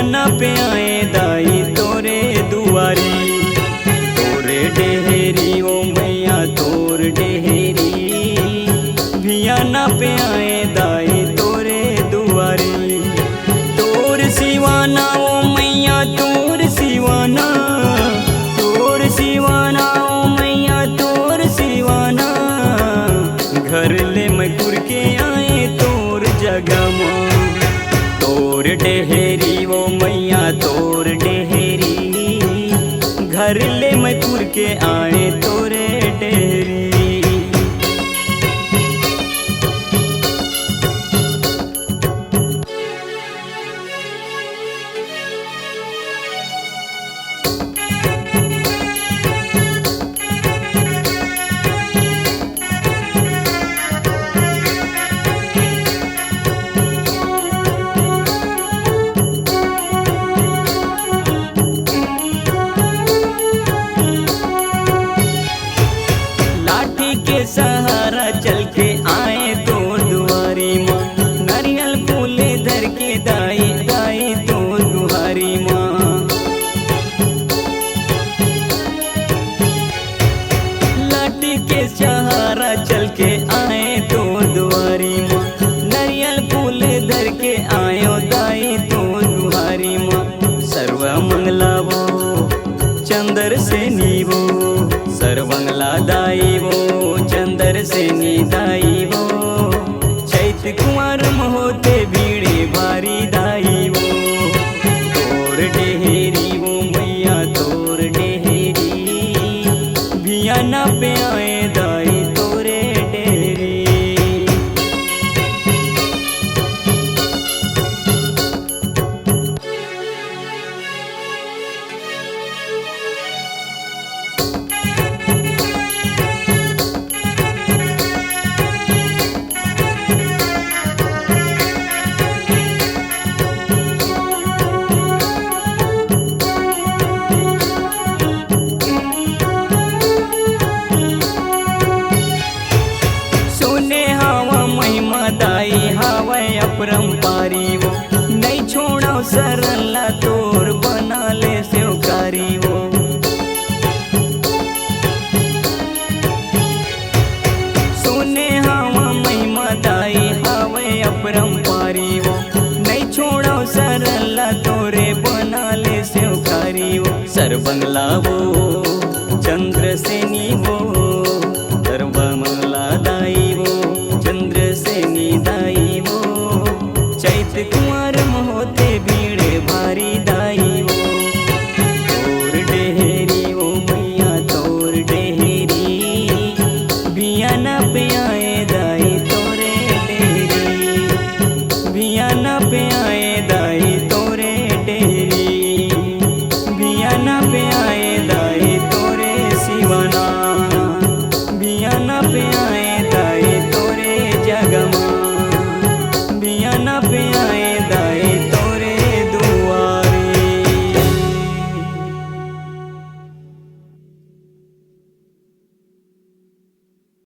भियाना पे आए दाई तोरे दुआरी। तोरे डेहरी ओ मैया तोर डेहरी, भियाना पे आए दाई तोरे दुआरी। तोर सिवाना ओ मैया तोर सिवाना, तोर सिवाना ओ मैया तोर सिवाना। घर ले मैं कुर के आए तोर जगह माँ। तोर डेहरी वो मैया तोर डेहरी, घर ले मैं कुर के आए तोरे डेहरी। के सहारा चल के आए तोर दुआरी माँ। नारियल फूले धर के दाई दाई तोर दुआरी माँ। लाठी के सहारा चल के आए तोर दुआरी माँ। नारियल फूले धर के आयो दाई तोर दुआरी माँ। सर्व मंगला वो चंदर से नीवो, सर्वंगला दाई वो चंदर से निदाई वो। चैत कुंवर होते भीड़े भारी दाई वो। तोर डेहरी वो मैया तोर डेहरी, भियाना पे आए दाई तोरे डेहरी। दाई हावै अपरंपारी वो, नहीं छोड़ा सरला तोर बना ले सेवकारी वो। सोने हावा महिमा दाई हावै अपरंपारी वो, नहीं छोड़ा सरला तोरे बना ले सेवकारी वो। सरबंगला वो चंद्र सेनी वो, सर्वमंगला दाई वो चंद्र सेनी दाई वो। चैत कुंवर होते भीड़े भारी दाई वो।